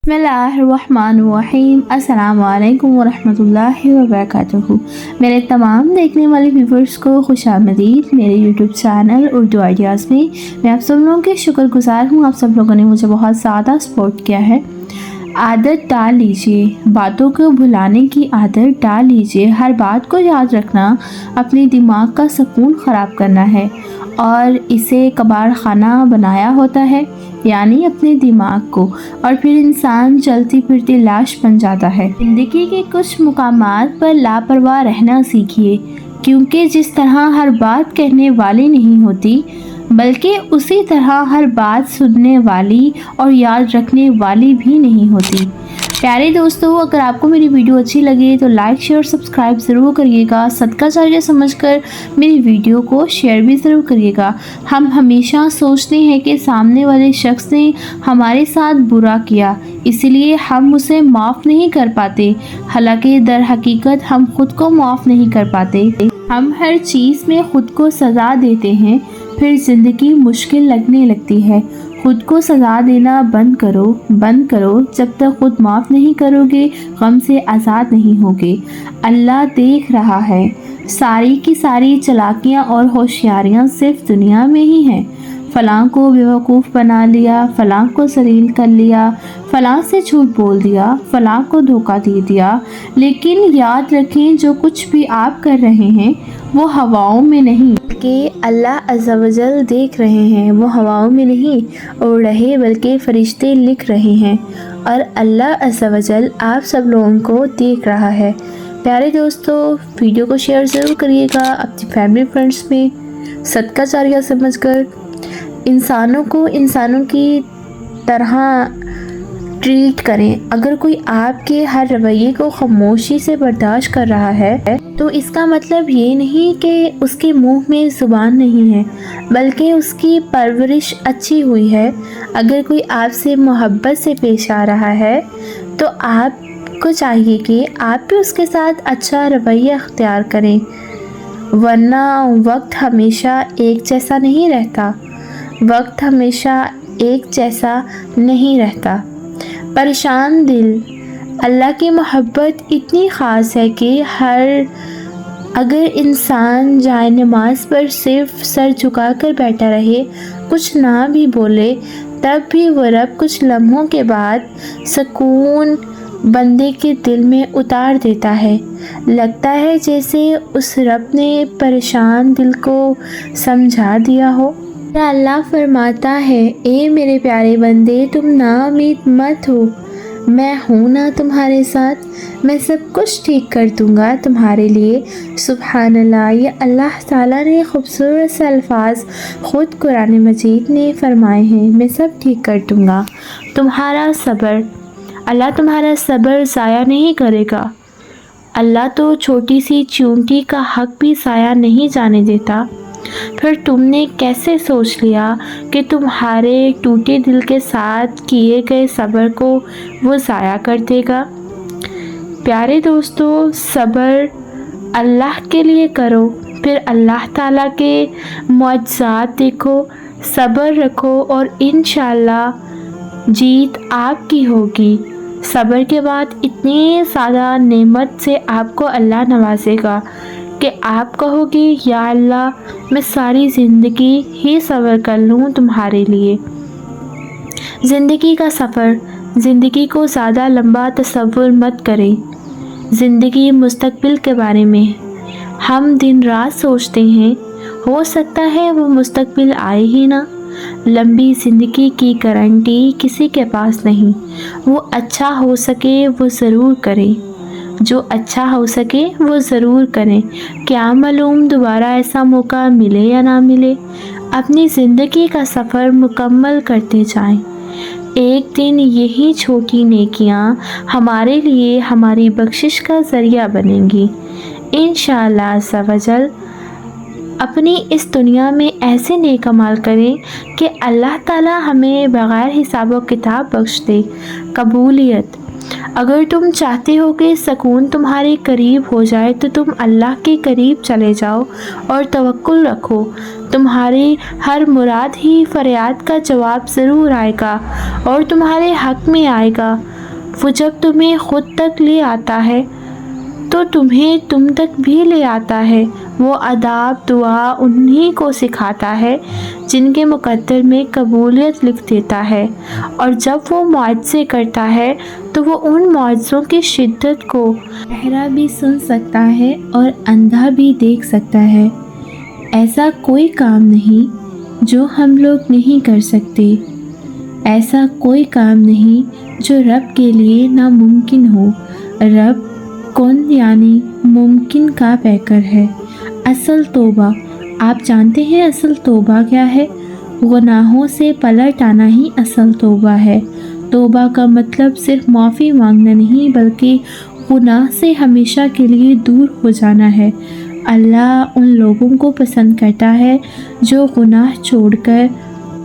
بسم اللہ الرحمن الرحیم۔ السلام علیکم ورحمۃ وبرکاتہ۔ میرے تمام دیکھنے والے ویورز کو خوش آمدید میرے یوٹیوب چینل اردو آئیڈیاز میں۔ میں آپ سب لوگوں کے شکر گزار ہوں، آپ سب لوگوں نے مجھے بہت زیادہ سپورٹ کیا ہے۔ عادت ڈال لیجئے، باتوں کو بھلانے کی عادت ڈال لیجئے۔ ہر بات کو یاد رکھنا اپنے دماغ کا سکون خراب کرنا ہے اور اسے کباڑ خانہ بنایا ہوتا ہے، یعنی اپنے دماغ کو، اور پھر انسان چلتی پھرتی لاش بن جاتا ہے۔ زندگی کے کچھ مقامات پر لاپرواہ رہنا سیکھیے، کیونکہ جس طرح ہر بات کہنے والی نہیں ہوتی، بلکہ اسی طرح ہر بات سننے والی اور یاد رکھنے والی بھی نہیں ہوتی۔ پیارے دوستو، اگر آپ کو میری ویڈیو اچھی لگے تو لائک شیئر سبسکرائب ضرور کریے گا۔ صدقہ جاریہ سمجھ کر میری ویڈیو کو شیئر بھی ضرور کریے گا۔ ہم ہمیشہ سوچتے ہیں کہ سامنے والے شخص نے ہمارے ساتھ برا کیا، اسی لیے ہم اسے معاف نہیں کر پاتے، حالانکہ در حقیقت ہم خود کو معاف نہیں کر پاتے۔ ہم ہر چیز میں خود کو سزا دیتے ہیں، پھر زندگی مشکل لگنے لگتی ہے۔ خود کو سزا دینا بند کرو۔ جب تک خود معاف نہیں کرو گے، غم سے آزاد نہیں ہوگے۔ اللہ دیکھ رہا ہے۔ ساری کی ساری چالاکیاں اور ہوشیاریاں صرف دنیا میں ہی ہیں۔ فلاں کو بیوقوف بنا لیا، فلاں کو ذلیل کر لیا، فلاں سے جھوٹ بول دیا، فلاں کو دھوکہ دے دیا، لیکن یاد رکھیں جو کچھ بھی آپ کر رہے ہیں وہ ہواؤں میں نہیں کہ اللہ عز و جل دیکھ رہے ہیں۔ وہ ہواؤں میں نہیں اڑ رہے، بلکہ فرشتے لکھ رہے ہیں، اور اللہ عز و جل آپ سب لوگوں کو دیکھ رہا ہے۔ پیارے دوستو، ویڈیو کو شیئر ضرور کریے گا اپنی فیملی فرینڈز میں۔ صدقہ جاریہ سمجھ کر انسانوں کو انسانوں کی طرح ٹریٹ کریں۔ اگر کوئی آپ کے ہر رویے کو خاموشی سے برداشت کر رہا ہے تو اس کا مطلب یہ نہیں کہ اس کے منہ میں زبان نہیں ہے، بلکہ اس کی پرورش اچھی ہوئی ہے۔ اگر کوئی آپ سے محبت سے پیش آ رہا ہے تو آپ کو چاہیے کہ آپ بھی اس کے ساتھ اچھا رویہ اختیار کریں، ورنہ وقت ہمیشہ ایک جیسا نہیں رہتا۔ پریشان دل، اللہ کی محبت اتنی خاص ہے کہ اگر انسان جائے نماز پر صرف سر جھکا کر بیٹھا رہے، کچھ نہ بھی بولے، تب بھی وہ رب کچھ لمحوں کے بعد سکون بندے کے دل میں اتار دیتا ہے۔ لگتا ہے جیسے اس رب نے پریشان دل کو سمجھا دیا ہو۔ اللہ فرماتا ہے، اے میرے پیارے بندے، تم ناامید مت ہو، میں ہوں نا تمہارے ساتھ، میں سب کچھ ٹھیک کر دوں گا تمہارے لیے۔ سبحان اللہ، یہ اللہ تعالیٰ نے خوبصورت سے الفاظ خود قرآن مجید نے فرمائے ہیں۔ میں سب ٹھیک کر دوں گا تمہارا صبر۔ اللہ تمہارا صبر ضائع نہیں کرے گا۔ اللہ تو چھوٹی سی چیونٹی کا حق بھی ضائع نہیں جانے دیتا۔ پھر تم نے کیسے سوچ لیا کہ تمہارے ٹوٹے دل کے ساتھ کیے گئے صبر کو وہ ضائع کر دے گا؟ پیارے دوستو، صبر اللہ کے لیے کرو، پھر اللہ تعالیٰ کے معجزات دیکھو، صبر رکھو اور انشاءاللہ جیت آپ کی ہوگی۔ صبر کے بعد اتنی زیادہ نعمت سے آپ کو اللہ نوازے گا کہ آپ کہو گے، یا اللہ، میں ساری زندگی ہی صبر کر لوں تمہارے لیے۔ زندگی کا سفر، زندگی کو زیادہ لمبا تصور مت کریں۔ زندگی مستقبل کے بارے میں ہم دن رات سوچتے ہیں، ہو سکتا ہے وہ مستقبل آئے ہی نہ۔ لمبی زندگی کی گارنٹی کسی کے پاس نہیں۔ وہ اچھا ہو سکے وہ ضرور کریں، جو اچھا ہو سکے وہ ضرور کریں۔ کیا معلوم دوبارہ ایسا موقع ملے یا نہ ملے۔ اپنی زندگی کا سفر مکمل کرتے جائیں۔ ایک دن یہی چھوٹی نیکیاں ہمارے لیے ہماری بخشش کا ذریعہ بنیں گی۔ انشاءاللہ عز و جل اپنی اس دنیا میں ایسے نیک اعمال کریں کہ اللہ تعالیٰ ہمیں بغیر حساب و کتاب بخش دے۔ قبولیت، اگر تم چاہتے ہو کہ سکون تمہارے قریب ہو جائے تو تم اللہ کے قریب چلے جاؤ اور توکل رکھو۔ تمہاری ہر مراد ہی فریاد کا جواب ضرور آئے گا اور تمہارے حق میں آئے گا۔ وہ جب تمہیں خود تک لے آتا ہے تو تمہیں تم تک بھی لے آتا ہے۔ وہ آداب دعا انہی کو سکھاتا ہے جن کے مقدر میں قبولیت لکھ دیتا ہے، اور جب وہ معجزے کرتا ہے تو وہ ان معجزوں کی شدت کو بہرا بھی سن سکتا ہے اور اندھا بھی دیکھ سکتا ہے۔ ایسا کوئی کام نہیں جو ہم لوگ نہیں کر سکتے، ایسا کوئی کام نہیں جو رب کے لیے ناممکن ہو۔ رب کن یعنی ممکن کا پیکر ہے۔ اصل توبہ، آپ جانتے ہیں اصل توبہ کیا ہے؟ گناہوں سے پلٹ آنا ہی اصل توبہ ہے۔ توبہ کا مطلب صرف معافی مانگنا نہیں بلکہ گناہ سے ہمیشہ کے لیے دور ہو جانا ہے۔ اللہ ان لوگوں کو پسند کرتا ہے جو گناہ چھوڑ کر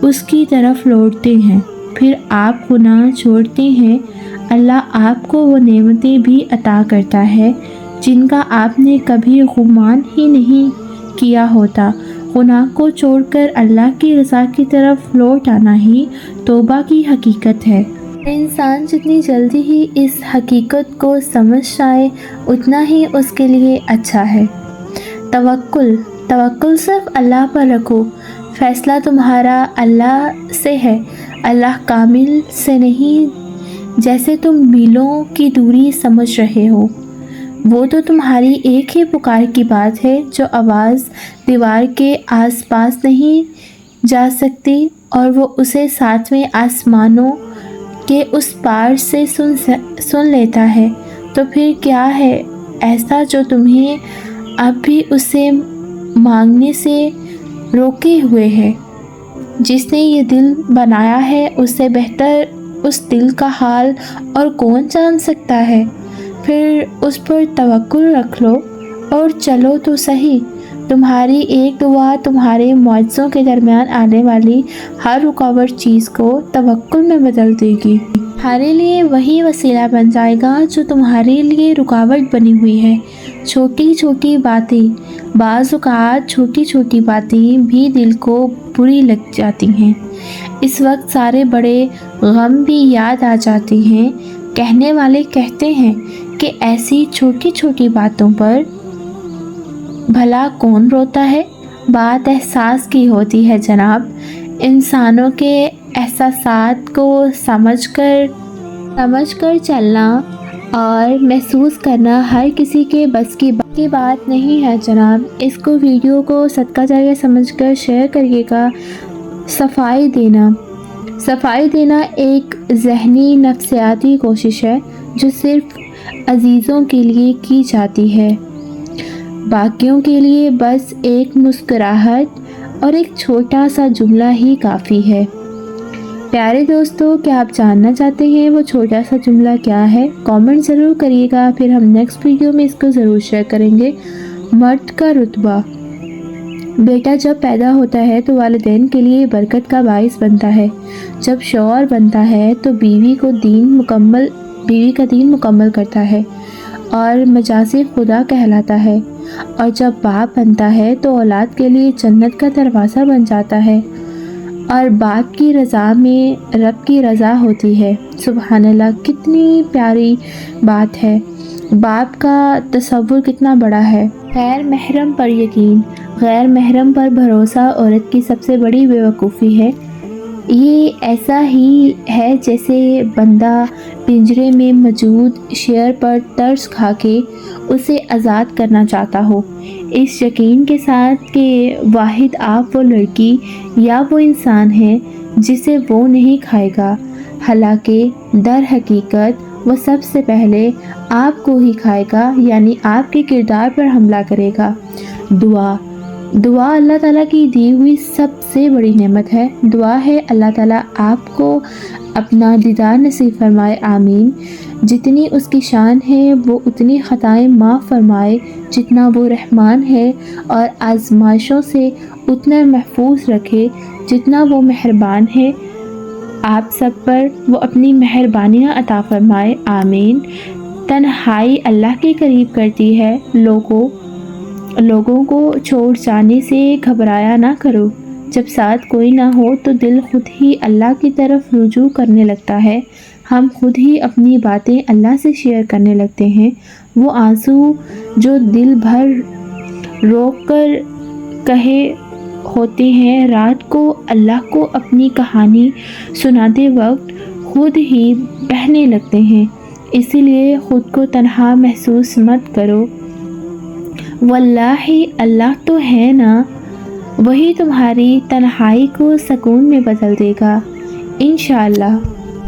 اس کی طرف لوٹتے ہیں۔ پھر آپ گناہ چھوڑتے ہیں، اللہ آپ کو وہ نعمتیں بھی عطا کرتا ہے جن کا آپ نے کبھی گمان ہی نہیں کیا ہوتا۔ گناہ کو چھوڑ کر اللہ کی رضا کی طرف لوٹ آنا ہی توبہ کی حقیقت ہے۔ انسان جتنی جلدی ہی اس حقیقت کو سمجھ جائے اتنا ہی اس کے لیے اچھا ہے۔ توکل صرف اللہ پر رکھو، فیصلہ تمہارا اللہ سے ہے، اللہ کامل سے نہیں جیسے تم میلوں کی دوری سمجھ رہے ہو۔ وہ تو تمہاری ایک ہی پکار کی بات ہے جو آواز دیوار کے آس پاس نہیں جا سکتی، اور وہ اسے ساتویں آسمانوں کے اس پار سے سن لیتا ہے۔ تو پھر کیا ہے ایسا جو تمہیں اب بھی اسے مانگنے سے روکے ہوئے ہے؟ جس نے یہ دل بنایا ہے اس سے بہتر اس دل کا حال اور کون جان سکتا ہے؟ پھر اس پر توکل رکھ لو اور چلو تو صحیح۔ تمہاری ایک دعا تمہارے معجزوں کے درمیان آنے والی ہر رکاوٹ چیز کو توکل میں بدل دے گی۔ تمہارے لیے وہی وسیلہ بن جائے گا جو تمہارے لیے رکاوٹ بنی ہوئی ہے۔ چھوٹی چھوٹی باتیں، بعض اوقات چھوٹی چھوٹی باتیں بھی دل کو بری لگ جاتی ہیں۔ اس وقت سارے بڑے غم بھی یاد آ جاتے ہیں۔ کہنے والے کہتے ہیں کہ ایسی چھوٹی چھوٹی باتوں پر بھلا کون روتا ہے؟ بات احساس کی ہوتی ہے جناب۔ انسانوں کے احساسات کو سمجھ کر چلنا اور محسوس کرنا ہر کسی کے بس کی بات نہیں ہے جناب۔ اس کو ویڈیو کو صدقہ جاریہ سمجھ کر شیئر کریے گا۔ صفائی دینا ایک ذہنی نفسیاتی کوشش ہے جو صرف عزیزوں کے لیے کی جاتی ہے۔ باقیوں کے لیے بس ایک مسکراہٹ اور ایک چھوٹا سا جملہ ہی کافی ہے۔ پیارے دوستو، کیا آپ جاننا چاہتے ہیں وہ چھوٹا سا جملہ کیا ہے؟ کامنٹ ضرور کریے گا، پھر ہم نیکسٹ ویڈیو میں اس کو ضرور شیئر کریں گے۔ مرد کا رتبہ۔ بیٹا جب پیدا ہوتا ہے تو والدین کے لیے برکت کا باعث بنتا ہے۔ جب شوہر بنتا ہے تو بیوی کا دین مکمل کرتا ہے اور مجازی خدا کہلاتا ہے، اور جب باپ بنتا ہے تو اولاد کے لیے جنت کا دروازہ بن جاتا ہے، اور باپ کی رضا میں رب کی رضا ہوتی ہے۔ سبحان اللہ، کتنی پیاری بات ہے۔ باپ کا تصور کتنا بڑا ہے۔ غیر محرم پر یقین، غیر محرم پر بھروسہ عورت کی سب سے بڑی بے وقوفی ہے۔ یہ ایسا ہی ہے جیسے بندہ پنجرے میں موجود شیر پر ترس کھا کے اسے آزاد کرنا چاہتا ہو، اس یقین کے ساتھ کہ واحد آپ وہ لڑکی یا وہ انسان ہے جسے وہ نہیں کھائے گا، حالانکہ در حقیقت وہ سب سے پہلے آپ کو ہی کھائے گا، یعنی آپ کے کردار پر حملہ کرے گا۔ دعا اللہ تعالیٰ کی دی ہوئی سب سے بڑی نعمت ہے۔ دعا ہے اللہ تعالیٰ آپ کو اپنا دیدار نصیب فرمائے، آمین۔ جتنی اس کی شان ہے وہ اتنی خطائیں معاف فرمائے جتنا وہ رحمان ہے، اور آزمائشوں سے اتنا محفوظ رکھے جتنا وہ مہربان ہے۔ آپ سب پر وہ اپنی مہربانیاں عطا فرمائے، آمین۔ تنہائی اللہ کے قریب کرتی ہے۔ لوگوں کو چھوڑ جانے سے گھبرایا نہ کرو۔ جب ساتھ کوئی نہ ہو تو دل خود ہی اللہ کی طرف رجوع کرنے لگتا ہے۔ ہم خود ہی اپنی باتیں اللہ سے شیئر کرنے لگتے ہیں، وہ آنسو جو دل بھر روک کر کہے ہوتے ہیں، رات کو اللہ کو اپنی کہانی سناتے وقت خود ہی بہنے لگتے ہیں۔ اسی لیے خود کو تنہا محسوس مت کرو، واللہ اللہ تو ہے نا، وہی تمہاری تنہائی کو سکون میں بدل دے گا انشاءاللہ۔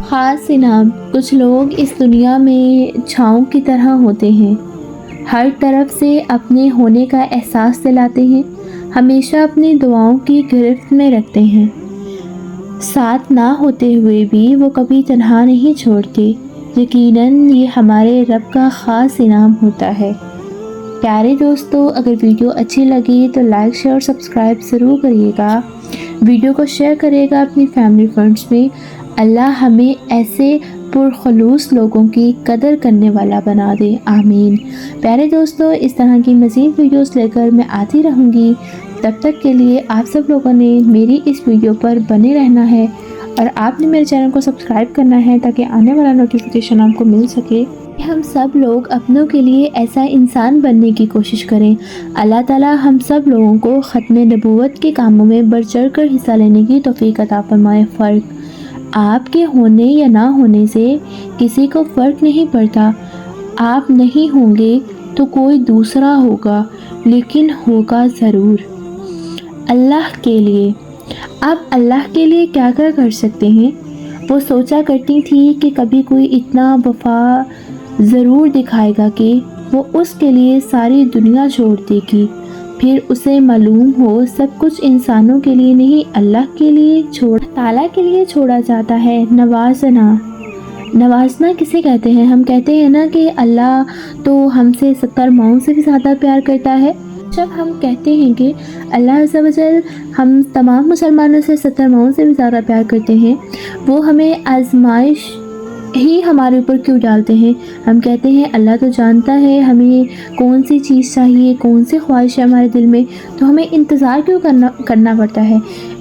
خاص انعام، کچھ لوگ اس دنیا میں چھاؤں کی طرح ہوتے ہیں، ہر طرف سے اپنے ہونے کا احساس دلاتے ہیں، ہمیشہ اپنی دعاؤں کی گرفت میں رکھتے ہیں، ساتھ نہ ہوتے ہوئے بھی وہ کبھی تنہا نہیں چھوڑتے۔ یقیناً یہ ہمارے رب کا خاص انعام ہوتا ہے۔ پیارے دوستو، اگر ویڈیو اچھی لگی تو لائک شیئر اور سبسکرائب ضرور کریے گا، ویڈیو کو شیئر کریے گا اپنی فیملی فرینڈس میں۔ اللہ ہمیں ایسے پرخلوص لوگوں کی قدر کرنے والا بنا دے، آمین۔ پیارے دوستو، اس طرح کی مزید ویڈیوز لے کر میں آتی رہوں گی، تب تک کے لیے آپ سب لوگوں نے میری اس ویڈیو پر بنے رہنا ہے اور آپ نے میرے چینل کو سبسکرائب کرنا ہے تاکہ آنے والا نوٹیفیکیشن آپ کو مل سکے۔ ہم سب لوگ اپنوں کے لیے ایسا انسان بننے کی کوشش کریں۔ اللہ تعالیٰ ہم سب لوگوں کو ختم نبوت کے کاموں میں بڑھ چڑھ کر حصہ لینے کی توفیق عطا فرمائے۔ فرق آپ کے ہونے یا نہ ہونے سے کسی کو فرق نہیں پڑتا، آپ نہیں ہوں گے تو کوئی دوسرا ہوگا، لیکن ہوگا ضرور اللہ کے لیے۔ آپ اللہ کے لیے کیا کر سکتے ہیں؟ وہ سوچا کرتی تھی کہ کبھی کوئی اتنا وفا ضرور دکھائے گا کہ وہ اس کے لیے ساری دنیا چھوڑ دے گی۔ پھر اسے معلوم ہو سب کچھ انسانوں کے لیے نہیں، اللہ کے لیے تعالیٰ کے لیے چھوڑا جاتا ہے۔ نوازنا کسے کہتے ہیں؟ ہم کہتے ہیں نا کہ اللہ تو ہم سے 70 ماؤں سے بھی زیادہ پیار کرتا ہے۔ جب ہم کہتے ہیں کہ اللہ عز و جل ہم تمام مسلمانوں سے 70 ماؤں سے بھی زیادہ پیار کرتے ہیں، وہ ہمیں آزمائش ہی ہمارے اوپر کیوں ڈالتے ہیں؟ ہم کہتے ہیں اللہ تو جانتا ہے ہمیں کون سی چیز چاہیے، کون سی خواہش ہے ہمارے دل میں، تو ہمیں انتظار کیوں کرنا پڑتا ہے؟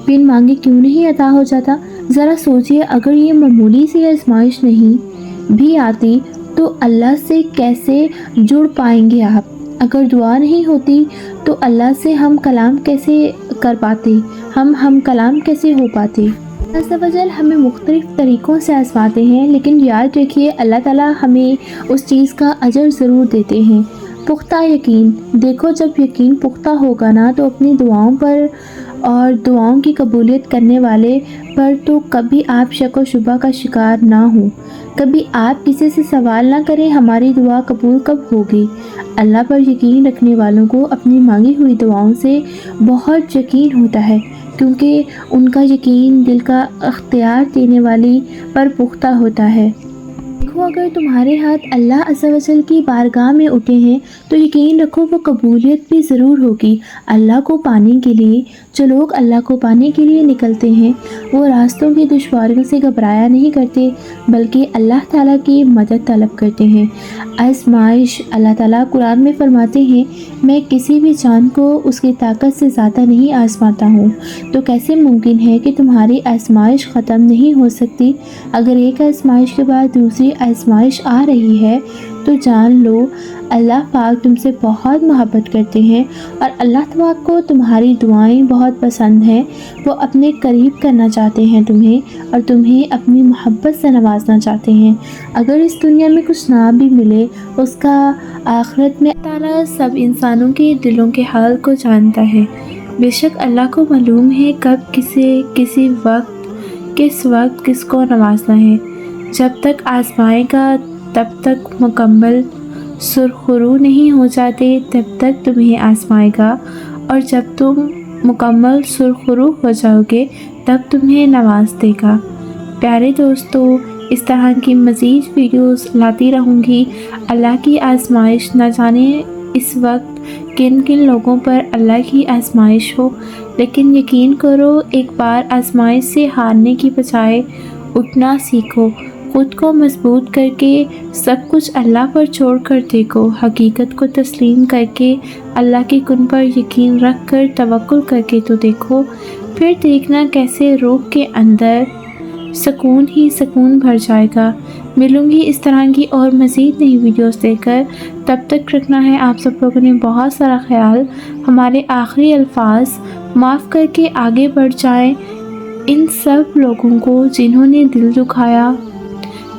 بن مانگے کیوں نہیں عطا ہو جاتا؟ ذرا سوچئے، اگر یہ معمولی سی آزمائش نہیں بھی آتی تو اللہ سے کیسے جڑ پائیں گے آپ؟ اگر دعا نہیں ہوتی تو اللہ سے ہم کلام کیسے کر پاتے، ہم کلام کیسے ہو پاتے؟ اللہ عز و جل ہمیں مختلف طریقوں سے آزماتے ہیں، لیکن یاد رکھیے اللہ تعالیٰ ہمیں اس چیز کا اجر ضرور دیتے ہیں۔ پختہ یقین، دیکھو جب یقین پختہ ہوگا نا تو اپنی دعاؤں پر اور دعاؤں کی قبولیت کرنے والے پر تو کبھی آپ شک و شبہ کا شکار نہ ہوں، کبھی آپ کسی سے سوال نہ کریں ہماری دعا قبول کب ہوگی۔ اللہ پر یقین رکھنے والوں کو اپنی مانگی ہوئی دعاؤں سے بہت یقین ہوتا ہے، کیونکہ ان کا یقین دل کا اختیار دینے والی پر پختہ ہوتا ہے۔ دیکھو اگر تمہارے ہاتھ اللہ عز و جل کی بارگاہ میں اٹھے ہیں تو یقین رکھو وہ قبولیت بھی ضرور ہوگی۔ اللہ کو پانے کے لیے، جو لوگ اللہ کو پانے کے لیے نکلتے ہیں وہ راستوں کی دشواریوں سے گھبرایا نہیں کرتے، بلکہ اللہ تعالیٰ کی مدد طلب کرتے ہیں۔ آزمائش، اللہ تعالیٰ قرآن میں فرماتے ہیں میں کسی بھی جان کو اس کی طاقت سے زیادہ نہیں آزماتا ہوں، تو کیسے ممکن ہے کہ تمہاری آزمائش ختم نہیں ہو سکتی؟ اگر ایک آزمائش کے بعد دوسری آزمائش آ رہی ہے تو جان لو اللہ پاک تم سے بہت محبت کرتے ہیں، اور اللہ پاک کو تمہاری دعائیں بہت پسند ہیں۔ وہ اپنے قریب کرنا چاہتے ہیں تمہیں، اور تمہیں اپنی محبت سے نوازنا چاہتے ہیں۔ اگر اس دنیا میں کچھ نہ بھی ملے، اس کا آخرت میں تعالیٰ سب انسانوں کے دلوں کے حال کو جانتا ہے۔ بے شک اللہ کو معلوم ہے کب کسی وقت کس وقت کس کو نوازنا ہے۔ جب تک آزمائے گا تب تک مکمل سرخرو نہیں ہو جاتے تب تک تمہیں آزمائے گا، اور جب تم مکمل سرخرو ہو جاؤ گے تب تمہیں نواز دے گا۔ پیارے دوستو، اس طرح کی مزید ویڈیوز لاتی رہوں گی۔ اللہ کی آزمائش، نہ جانے اس وقت کن کن لوگوں پر اللہ کی آزمائش ہو، لیکن یقین کرو ایک بار آزمائش سے ہارنے کی بجائے اٹھنا سیکھو، خود کو مضبوط کر کے سب کچھ اللہ پر چھوڑ کر دیکھو، حقیقت کو تسلیم کر کے اللہ کے کن پر یقین رکھ کر توکل کر کے تو دیکھو، پھر دیکھنا کیسے روح کے اندر سکون ہی سکون بھر جائے گا۔ ملوں گی اس طرح کی اور مزید نئی ویڈیوز دے کر، تب تک رکھنا ہے آپ سب لوگوں نے بہت سارا خیال۔ ہمارے آخری الفاظ معاف کر کے آگے بڑھ جائیں ان سب لوگوں کو جنہوں نے دل دکھایا،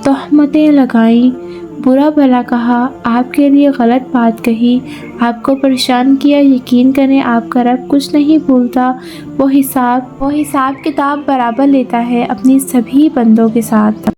تہمتیں لگائیں، برا بھلا کہا، آپ کے لیے غلط بات کہی، آپ کو پریشان کیا۔ یقین کریں آپ کا رب کچھ نہیں بھولتا، وہ حساب کتاب برابر لیتا ہے اپنی سبھی بندوں کے ساتھ۔